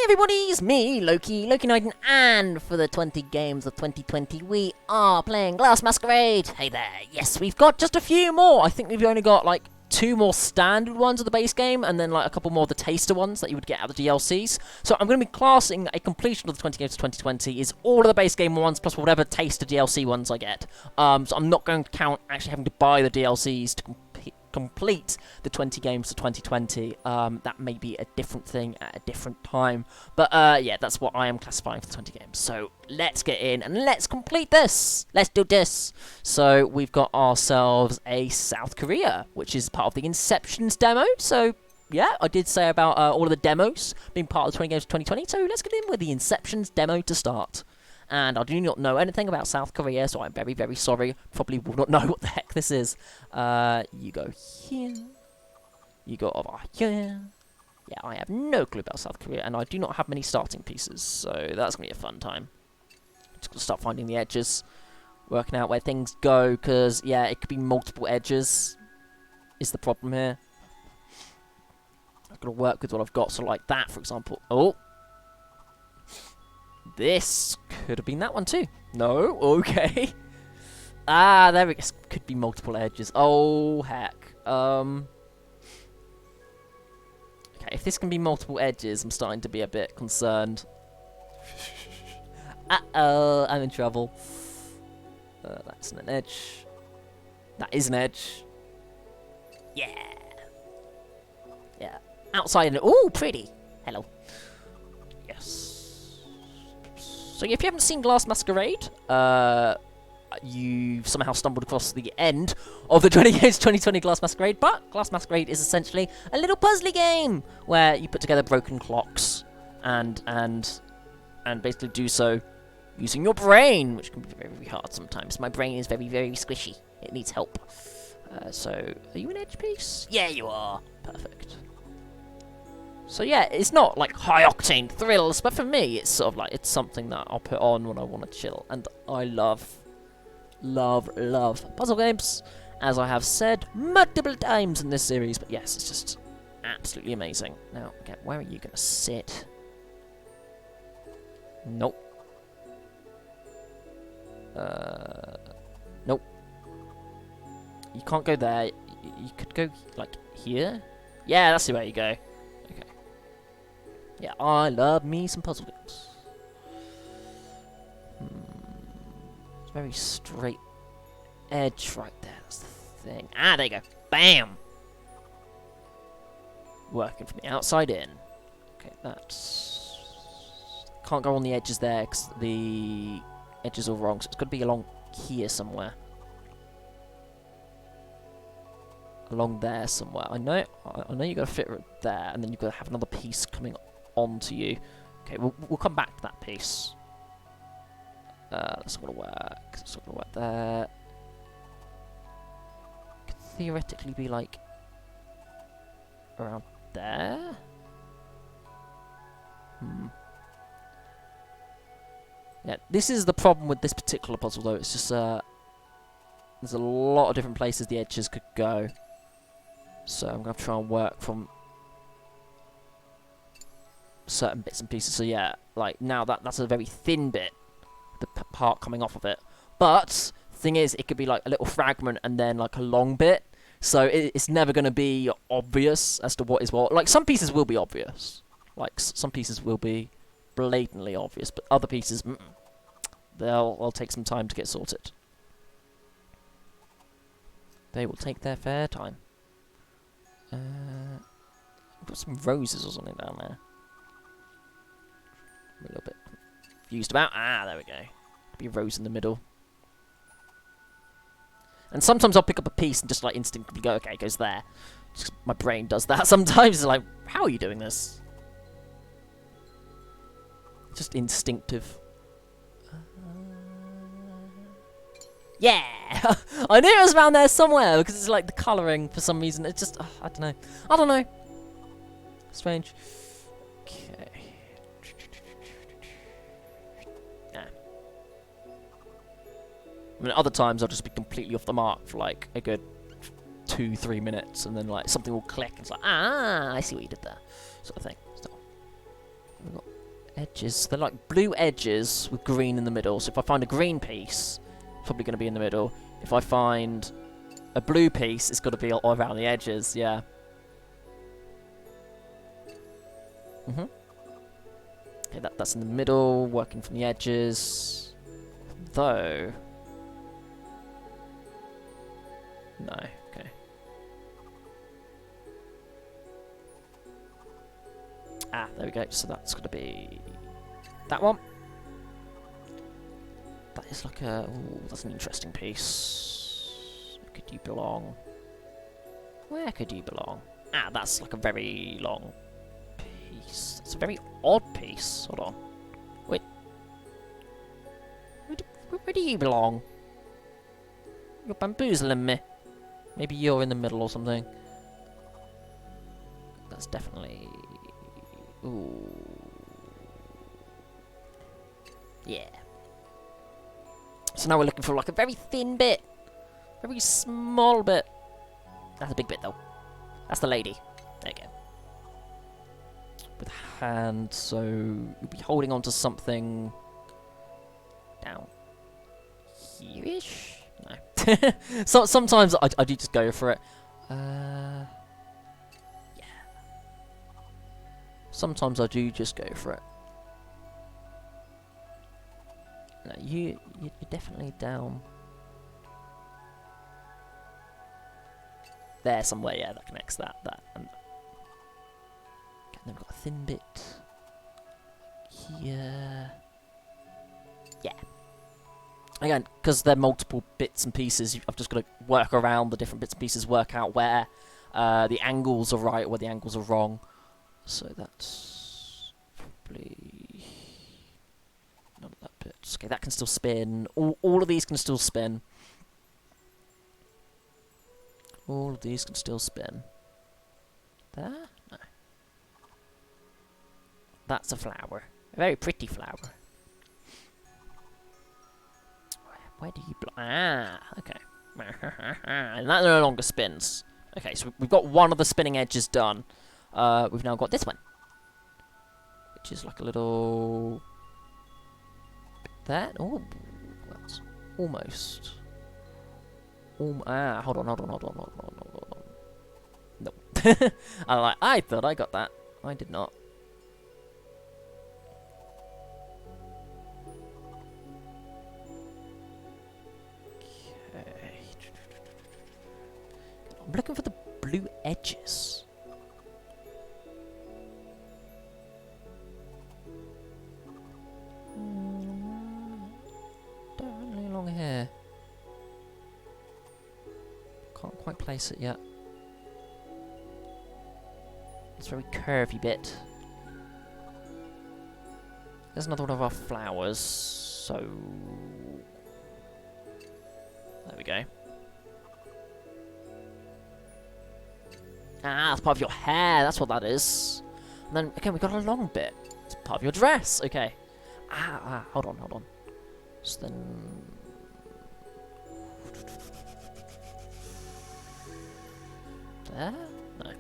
everybody, it's me, Loki, Loki and for the 20 games of 2020, we are playing Glass Masquerade. Hey there, yes, we've got just a few more. I think we've only got, like, 2 more standard ones of the base game, and then, like, a couple more of the taster ones that you would get out of the DLCs. So I'm going to be classing a completion of the 20 games of 2020 is all of the base game ones, plus whatever taster DLC ones I get. So I'm not going to count actually having to buy the DLCs to complete the 20 games of 2020. That may be a different thing at a different time, but yeah, that's what I am classifying for the 20 games. So let's get in and let's complete this. Let's do this. So we've got ourselves a South Korea, which is part of the Inceptions demo. So yeah, I did say about all of the demos being part of the 20 games of 2020. So let's get in with the Inceptions demo to start. And I do not know anything about South Korea, so I'm very, very sorry. Probably will not know what the heck this is. You go here. You go over here. Yeah, I have no clue about South Korea, and I do not have many starting pieces, so that's going to be a fun time. Just going to start finding the edges, working out where things go, because, yeah, it could be multiple edges is the problem here. I've got to work with what I've got, so like that, for example. Oh! This could have been that one too. No? Okay. Ah, there it is. Could be multiple edges. Oh, heck. Okay, if this can be multiple edges, I'm starting to be a bit concerned. Uh-oh, I'm in trouble. That's an edge. That is an edge. Yeah. Yeah. Outside. Ooh, pretty. Hello. Yes. So if you haven't seen Glass Masquerade, you've somehow stumbled across the end of the 20 Games 2020 Glass Masquerade, but Glass Masquerade is essentially a little puzzly game where you put together broken clocks and basically do so using your brain, which can be very, very hard sometimes. My brain is very, very squishy. It needs help. So, are you an edge piece? Yeah, you are. Perfect. So yeah, it's not like high-octane thrills, but for me, it's sort of like, it's something that I'll put on when I want to chill. And I love puzzle games, as I have said multiple times in this series. But yes, it's just absolutely amazing. Now, okay, where are you going to sit? Nope. Nope. You can't go there. You could go, like, here? Yeah, that's the way you go. Yeah, I love me some puzzle games. It's a very straight edge right there. That's the thing. Ah, there you go. Bam! Working from the outside in. Okay, that's... Can't go on the edges there because the edges are wrong. So it's got to be along here somewhere. Along there somewhere. I know you got to fit it there, and then you've got to have another piece coming onto you. Okay, we'll come back to that piece. That's not gonna work. That's not gonna work there. Could theoretically be like around there. Yeah, this is the problem with this particular puzzle, though. It's just there's a lot of different places the edges could go. So I'm gonna try and work from certain bits and pieces. So yeah, like now that's a very thin bit, the part coming off of it. But thing is, it could be like a little fragment and then like a long bit. So it's never going to be obvious as to what is what. Like some pieces will be obvious, like some pieces will be blatantly obvious, but other pieces, they'll take some time to get sorted. They will take their fair time. I've got some roses or something down there. I'm a little bit confused about. Ah, there we go. Be a rose in the middle. And sometimes I'll pick up a piece and just like instinctively go, okay, it goes there. Just, my brain does that sometimes. It's like, how are you doing this? Just instinctive. Yeah! I knew it was around there somewhere because it's like the colouring for some reason. It's just, I don't know. I don't know. Strange. Okay. I mean, other times I'll just be completely off the mark for like a good 2-3 minutes, and then like something will click, and it's like, ah, I see what you did there, sort of thing. So we've got edges. They're like blue edges with green in the middle. So if I find a green piece, it's probably going to be in the middle. If I find a blue piece, it's got to be all around the edges. Yeah. Okay, that's in the middle, working from the edges. Though. No. Okay. Ah, there we go. So that's going to be that one. That is like a... Ooh, that's an interesting piece. Where could you belong? Where could you belong? Ah, that's like a very long piece. It's a very odd piece. Hold on. Wait. Where do you belong? You're bamboozling me. Maybe you're in the middle or something. That's definitely... Ooh. Yeah. So now we're looking for like a very thin bit. Very small bit. That's a big bit though. That's the lady. There you go. With a hand, so you'll be holding on to something down here-ish? No. So sometimes I do just go for it. Yeah. Sometimes I do just go for it. No, you're definitely down there somewhere. Yeah, that connects that. And then we've got a thin bit here. Yeah. Again, because they're multiple bits and pieces, I've just got to work around the different bits and pieces, work out where the angles are right, where the angles are wrong. So that's probably none of that bit. Okay, that can still spin. All of these can still spin. All of these can still spin. There? No. That's a flower. A very pretty flower. Where do you... Ah, okay. And that no longer spins. Okay, so we've got one of the spinning edges done. We've now got this one. Which is like a little... That? Oh, that's almost. Hold on. No. I thought I got that. I did not. Okay. I'm looking for the blue edges. Definitely along here. Can't quite place it yet. It's a very curvy bit. There's another one of our flowers, so... There we go. Ah, that's part of your hair, that's what that is. And then, again, we've got a long bit. It's part of your dress, okay. Hold on. So then... There? No.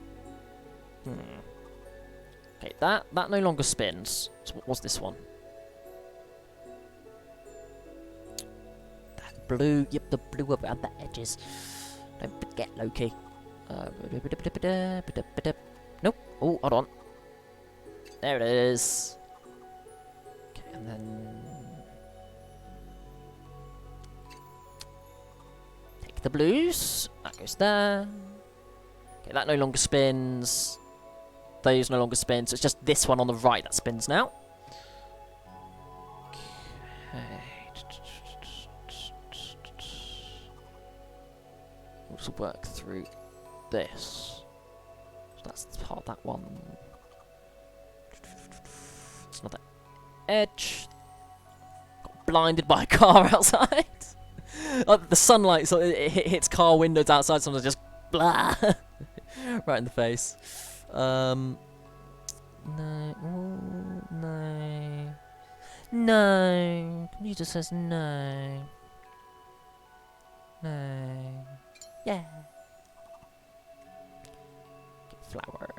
Okay, that no longer spins. So what's this one? That blue, yep, the blue around the edges. Don't forget, Loki. Nope. Oh, hold on. There it is. Okay, and then... Take the blues. That goes there. Okay, that no longer spins. Those no longer spin, so it's just this one on the right that spins now. Okay. Also work through this. So that's part of that one. It's not that edge. Got blinded by a car outside. Like the sunlight, so it hits car windows outside. Sometimes just blah, right in the face. No. Ooh, no. No. Computer says no. No. Yeah. Get flower.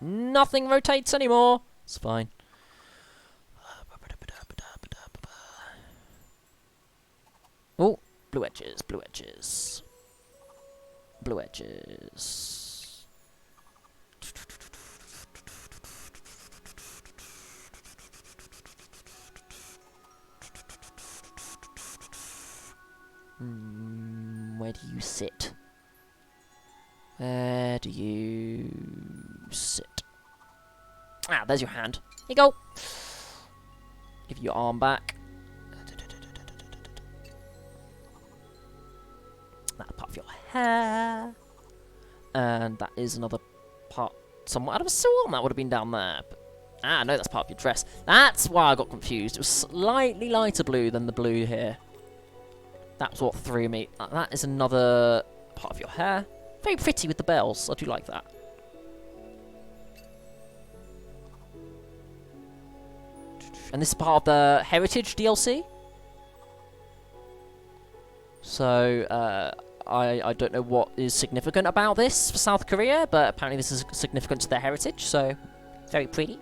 Nothing rotates anymore. It's fine. Oh, blue edges, blue edges. Blue edges. Where do you sit? Where do you sit? Ah, there's your hand. Here you go. Give you your arm back. That's part of your hair. And that is another part somewhere. I'd have sworn that would have been down there. But, no, that's part of your dress. That's why I got confused. It was slightly lighter blue than the blue here. That's what threw me. That is another part of your hair. Very pretty with the bells. I do like that. And this is part of the Heritage DLC. So, I don't know what is significant about this for South Korea, but apparently this is significant to their heritage, so very pretty.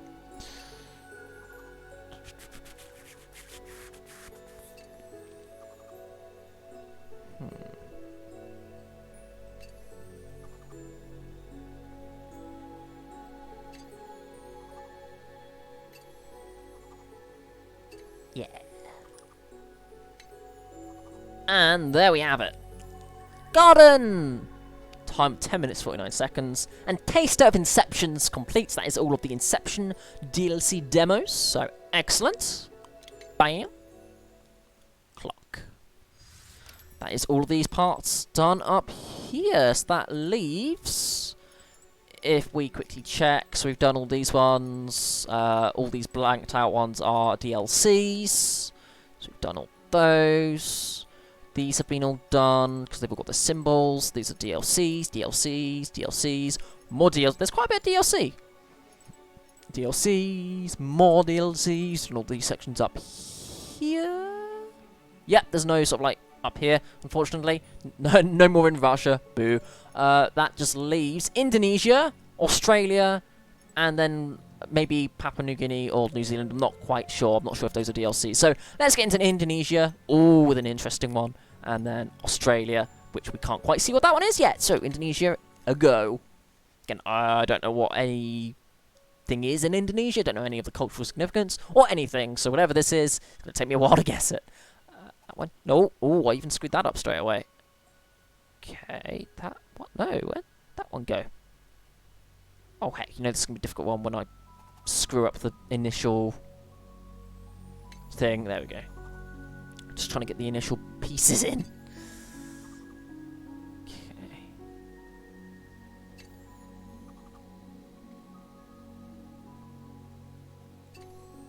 Yeah. And there we have it. Garden! Time 10 minutes 49 seconds. And Taster of Inceptions completes. That is all of the Inception DLC demos. So, excellent. Bam. Clock. That is all of these parts done up here. So that leaves... If we quickly check, so we've done all these ones. All these blanked out ones are DLCs. So we've done all those. These have been all done, because they've all got the symbols. These are DLCs, DLCs, DLCs, more DLCs. There's quite a bit of DLC. DLCs, more DLCs, and all these sections up here. Yep, there's no sort of like up here, unfortunately. No more in Russia. Boo. That just leaves Indonesia, Australia, and then maybe Papua New Guinea or New Zealand. I'm not quite sure. I'm not sure if those are DLCs. So let's get into Indonesia. Ooh, with an interesting one. And then Australia, which we can't quite see what that one is yet. So Indonesia, a go. Again, I don't know what anything is in Indonesia. I don't know any of the cultural significance or anything. So whatever this is, it's going to take me a while to guess it. That one. No. Oh, I even screwed that up straight away. Okay. That what? No. Where'd that one go? Oh, heck. You know this is going to be a difficult one when I screw up the initial thing. There we go. Just trying to get the initial pieces in. Okay.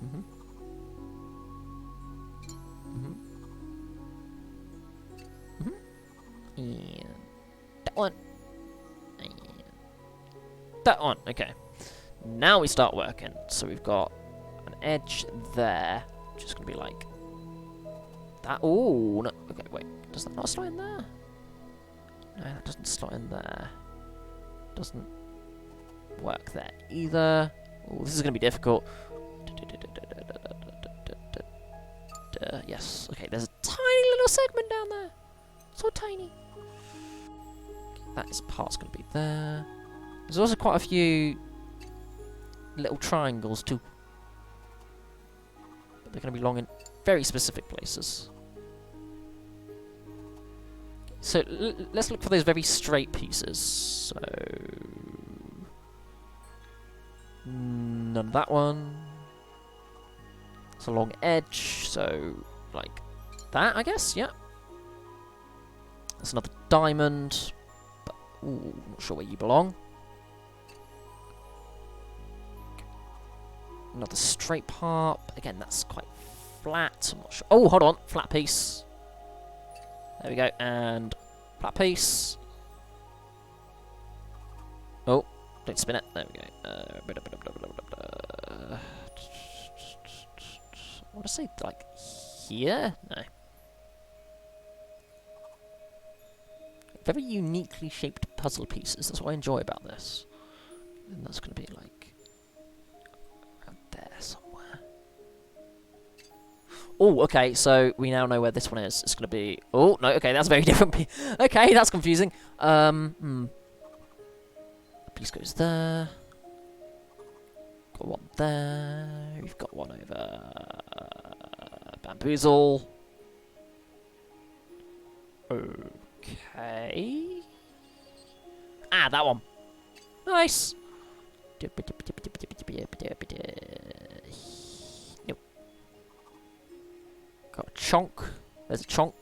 Mhm. Mhm. Mhm. And that one. And that one. Okay. Now we start working. So we've got an edge there, which is going to be like that. Oh, no. Okay, wait. Does that not slot in there? No, that doesn't slot in there. Doesn't work there either. Oh, this is going to be difficult. Yes. Okay, there's a tiny little segment down there. So tiny. That part's going to be there. There's also quite a few little triangles too. But they're going to be long in very specific places. So let's look for those very straight pieces. So none of that one. It's a long edge, so like that, I guess. Yeah. That's another diamond. But ooh, not sure where you belong. Another straight part. Again, that's quite flat. I'm not sure. Oh, hold on. Flat piece. There we go. And flat piece. Oh, don't spin it. There we go. I want to say, like, here? No. Very uniquely shaped puzzle pieces. That's what I enjoy about this. And that's going to be, like... Oh, okay, so we now know where this one is. It's going to be... Oh, no, okay, that's very different. Okay, that's confusing. Piece goes there. Got one there. We've got one over... Bamboozle. Okay. Ah, that one. Nice. Nope. Got a chonk. There's a chonk.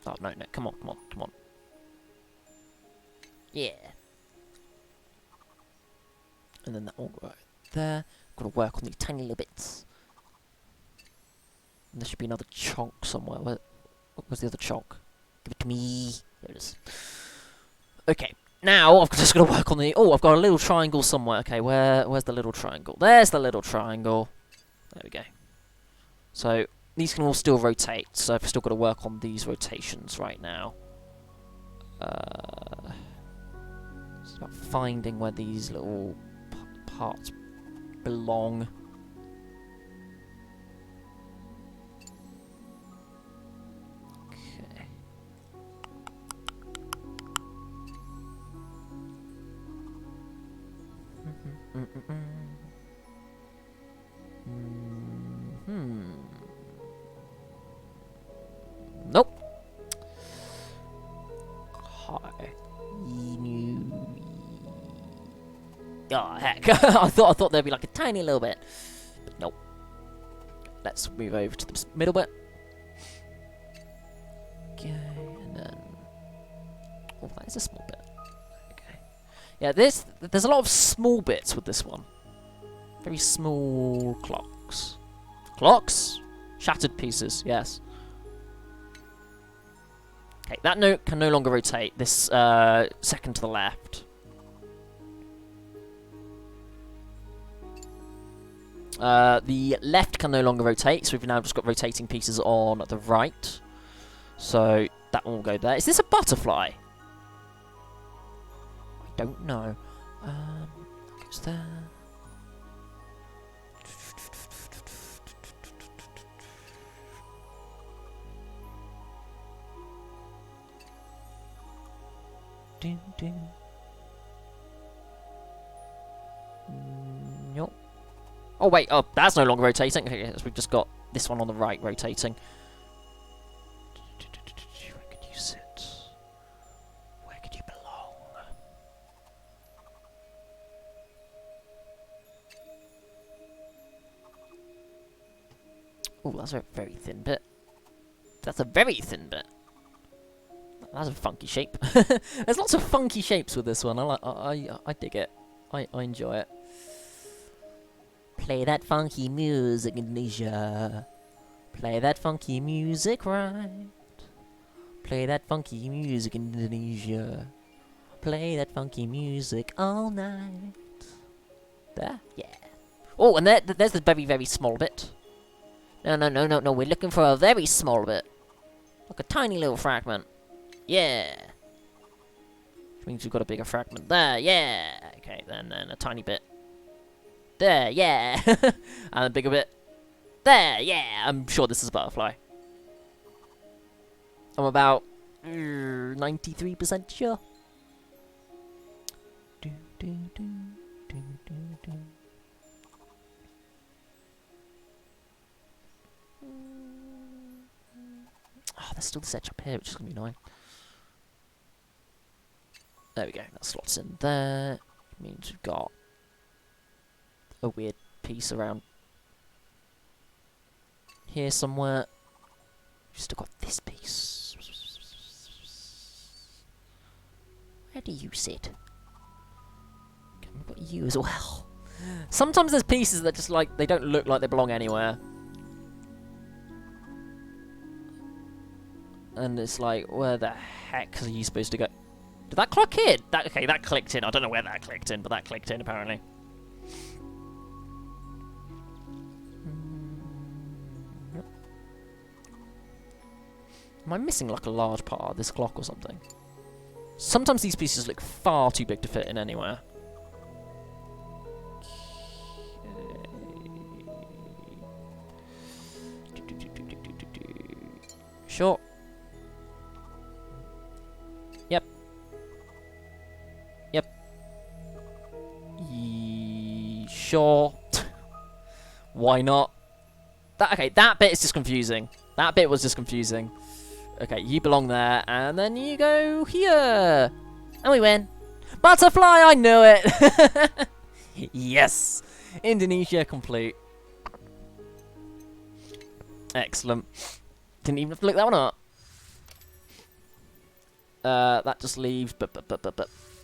Oh, no, no, come on, come on, come on. Yeah. And then that one right there. Got to work on these tiny little bits. And there should be another chonk somewhere. What was the other chonk? Give it to me. There it is. Okay, now I've just got to work on the... Oh, I've got a little triangle somewhere. Okay, where's the little triangle? There's the little triangle. There we go. So... These can all still rotate, so I've still got to work on these rotations right now. It's about finding where these little parts belong. Okay. Nope. Hi. Oh heck! I thought there'd be like a tiny little bit, but nope. Let's move over to the middle bit. Okay, and then oh, that is a small bit. Okay. Yeah, there's a lot of small bits with this one. Very small clocks. Clocks? Shattered pieces. Yes. Okay, that note can no longer rotate. This second to the left. The left can no longer rotate, so we've now just got rotating pieces on the right. So that one will go there. Is this a butterfly? I don't know. Goes there. Ding, ding. Nope. Oh wait, oh, that's no longer rotating. Okay, so we've just got this one on the right rotating. Where could you sit? Where could you belong? Oh, that's a very thin bit. That's a very thin bit. That's a funky shape. There's lots of funky shapes with this one. I dig it. I enjoy it. Play that funky music, Indonesia. Play that funky music right. Play that funky music, Indonesia. Play that funky music all night. There? Yeah. Oh, and there's the very, very small bit. No, we're looking for a very small bit. Like a tiny little fragment. Yeah. Which means we've got a bigger fragment there. Yeah. Okay, then a tiny bit. There, yeah. And a bigger bit. There, yeah. I'm sure this is a butterfly. I'm about 93% sure. Oh, there's still this edge up here, which is going to be annoying. There we go, that slots in there. It means we've got a weird piece around here somewhere. We've still got this piece. Where do you sit? Okay, we've got you as well. Sometimes there's pieces that just like, they don't look like they belong anywhere. And it's like, where the heck are you supposed to go? Did that clock in? Okay, that clicked in. I don't know where that clicked in, but that clicked in apparently. Am I missing like a large part of this clock or something? Sometimes these pieces look far too big to fit in anywhere. Sure. Yep. Yep. Sure. Why not? Okay, that bit is just confusing. That bit was just confusing. Okay, you belong there, and then you go here. And we win. Butterfly, I knew it! Yes! Indonesia complete. Excellent. Didn't even have to look that one up. That just leaves... But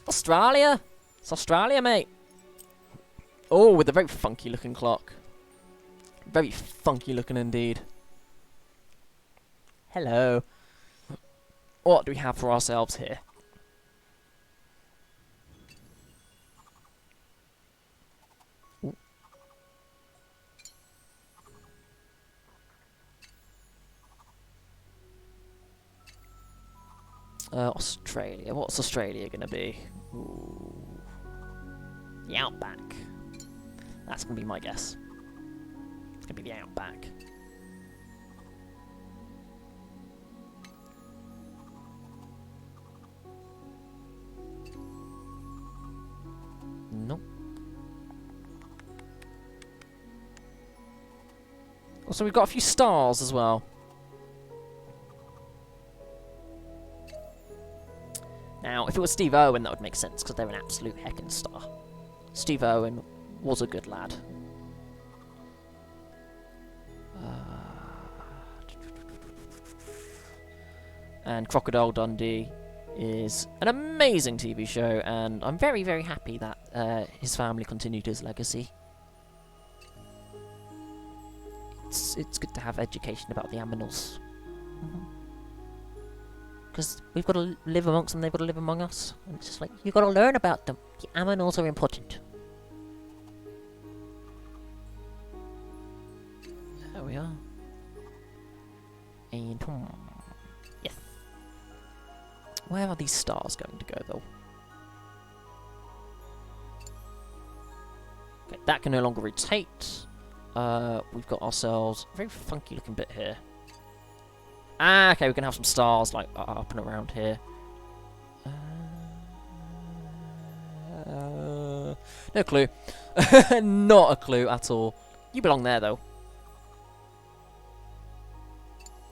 Australia? It's Australia, mate. Oh, with a very funky looking clock. Very funky looking indeed. Hello. What do we have for ourselves here? Australia. What's Australia gonna be? Ooh. The Outback. That's gonna be my guess. It's gonna be the Outback. Nope. Also, we've got a few stars as well. Now, if it was Steve Irwin, that would make sense, because they're an absolute heckin' star. Steve Irwin was a good lad. And Crocodile Dundee is an amazing TV show, and I'm very, very happy that his family continued his legacy. It's good to have education about the animals. Because we've got to live amongst them, they've got to live among us. And it's just like, you've got to learn about them. The animals are important. There we are. And, yes. Where are these stars going to go, though? Okay, that can no longer rotate. We've got ourselves a very funky looking bit here. Ah, okay, we can have some stars, like, up and around here. No clue. Not a clue at all. You belong there, though.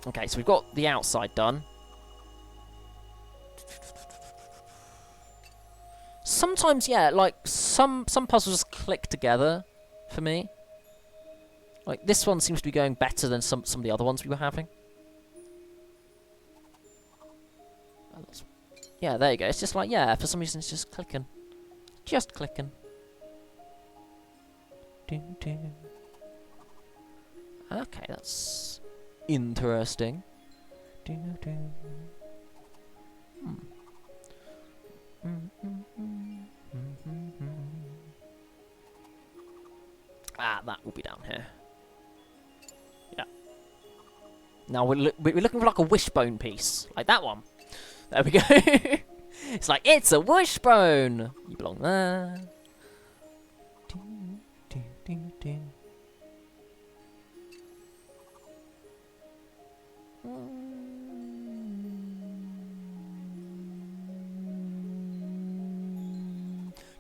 Okay, so we've got the outside done. Sometimes, yeah, like, some puzzles just click together for me. Like, this one seems to be going better than some of the other ones we were having. Yeah, there you go. It's just like, yeah, for some reason it's just clicking. Just clicking. Okay, that's interesting. Ah, that will be down here. Yeah. Now we're looking for like a wishbone piece, like that one. There we go. It's like, it's a wishbone. You belong there.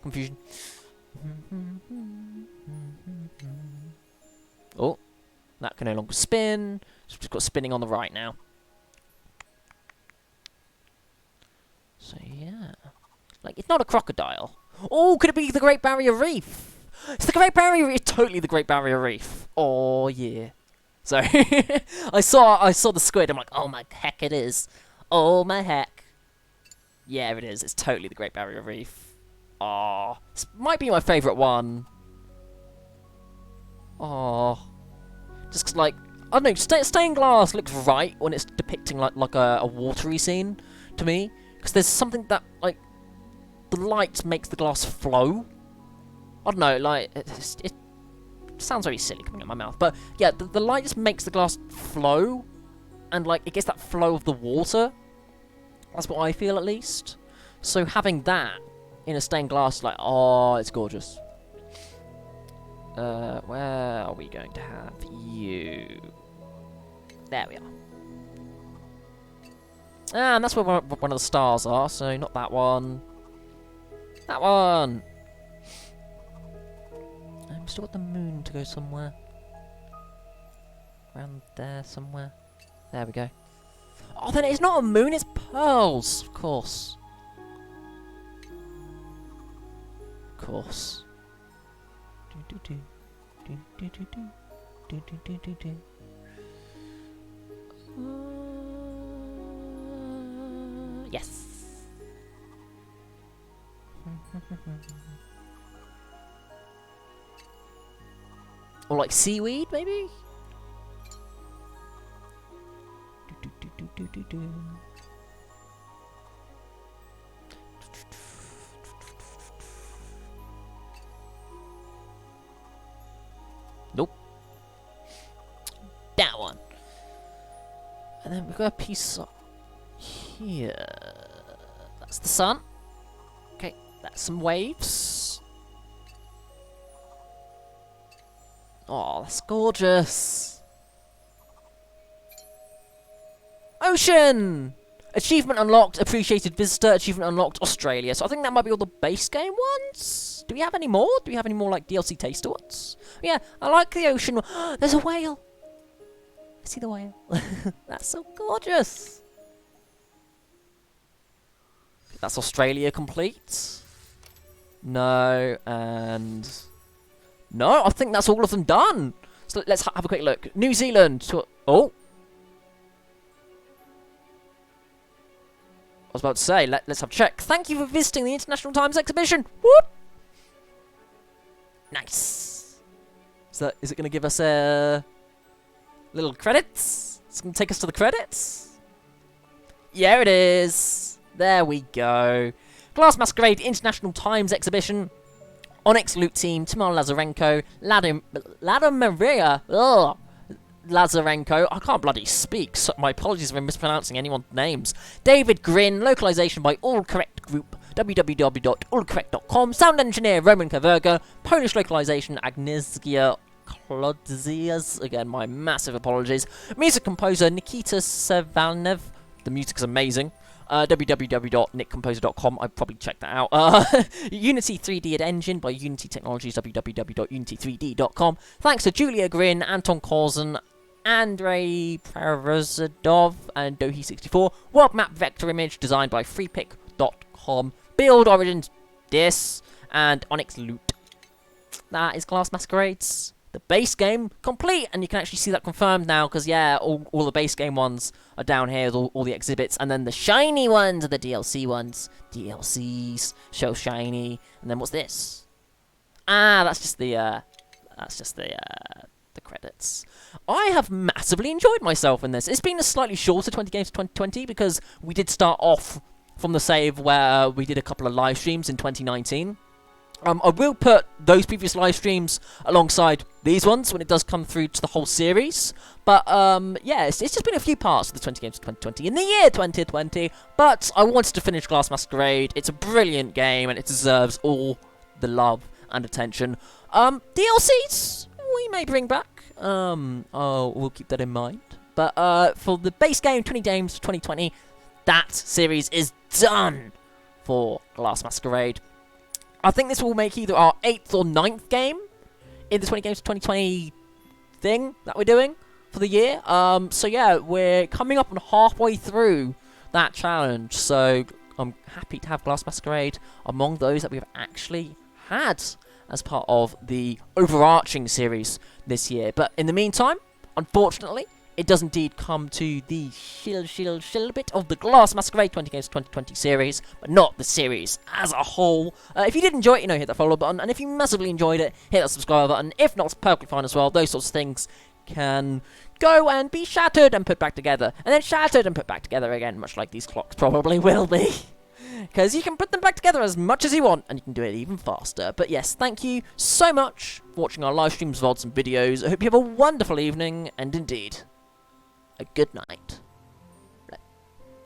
Confusion. Oh, that can no longer spin. So we've just got spinning on the right now. So yeah, like, it's not a crocodile. Oh, could it be the Great Barrier Reef? It's the Great Barrier Reef. It's totally the Great Barrier Reef. Oh yeah. Sorry, I saw the squid. I'm like, oh my heck, it is. Oh my heck. Yeah, it is. It's totally the Great Barrier Reef. Oh, this might be my favourite one. Oh, just 'cause, like, I don't know, stained glass looks right when it's depicting like a watery scene to me. Because there's something that, like, the light makes the glass flow. I don't know, like, it sounds very silly coming out of my mouth. But, yeah, the light just makes the glass flow. and like it gets that flow of the water. That's what I feel, at least. So having that in a stained glass, like, oh, it's gorgeous. Where are we going to have you? There we are. And that's where one of the stars are, so not that one. That one! I'm still got the moon to go somewhere. Around there somewhere. There we go. Oh, then it's not a moon, it's pearls, of course. Of course. Yes. Or like seaweed, maybe? Nope. That one. And then we've got a piece of here. That's the sun. Okay, that's some waves. Oh, that's gorgeous. Ocean! Achievement unlocked, appreciated visitor, achievement unlocked, Australia. So I think that might be all the base game ones. Do we have any more? Do we have any more like DLC taster ones? Yeah, I like the ocean. There's a whale. I see the whale. That's so gorgeous. That's Australia complete. No, and no, I think that's all of them done. So let's have a quick look. New Zealand. Oh. I was about to say, let's have a check. Thank you for visiting the International Times exhibition. Whoop! Nice. So, is it going to give us a little credits? It's going to take us to the credits? Yeah, it is. There we go. Glass Masquerade International Times exhibition. Onyx Loot Team, Timur Lazarenko, Lada Maria. Ugh. Lazarenko, I can't bloody speak, so my apologies if I'm mispronouncing anyone's names. David Grin, localization by All Correct Group, www.allcorrect.com, sound engineer Roman Kaverga, Polish localization Agnieszka Klodzias, again my massive apologies, music composer Nikita Sevalnev, the music's amazing, www.nickcomposer.com, I'd probably check that out. Unity 3D Engine by Unity Technologies, www.unity3d.com. Thanks to Julia Grin, Anton Korzen, Andrei Parozadov, and Dohi64. World Map Vector Image designed by freepick.com. Build Origins Dis, and Onyx Loot. That is Glass Masquerades. The base game complete, and you can actually see that confirmed now, because yeah, all the base game ones are down here, all the exhibits, and then the shiny ones are the DLC ones. DLCs, show shiny, and then what's this? Ah, that's just the credits. I have massively enjoyed myself in this. It's been a slightly shorter 20 games 2020 because we did start off from the save where we did a couple of live streams in 2019. I will put those previous live streams alongside these ones when it does come through to the whole series. But, yeah, it's just been a few parts of the 20 games of 2020 in the year 2020. But I wanted to finish Glass Masquerade. It's a brilliant game, and it deserves all the love and attention. DLCs, we may bring back. We'll keep that in mind. But, for the base game, 20 games 2020, that series is done for Glass Masquerade. I think this will make either our 8th or 9th game in the 20 games 2020 thing that we're doing for the year. So yeah, we're coming up on halfway through that challenge. So I'm happy to have Glass Masquerade among those that we've actually had as part of the overarching series this year. But in the meantime, unfortunately, it does indeed come to the shill bit of the Glass Masquerade 20 Games 2020 series, but not the series as a whole. If you did enjoy it, hit that follow button, and if you massively enjoyed it, hit that subscribe button. If not, it's perfectly fine as well. Those sorts of things can go and be shattered and put back together, and then shattered and put back together again, much like these clocks probably will be. Because you can put them back together as much as you want, and you can do it even faster. But yes, thank you so much for watching our live streams, VODs, and videos. I hope you have a wonderful evening, and indeed, a good night.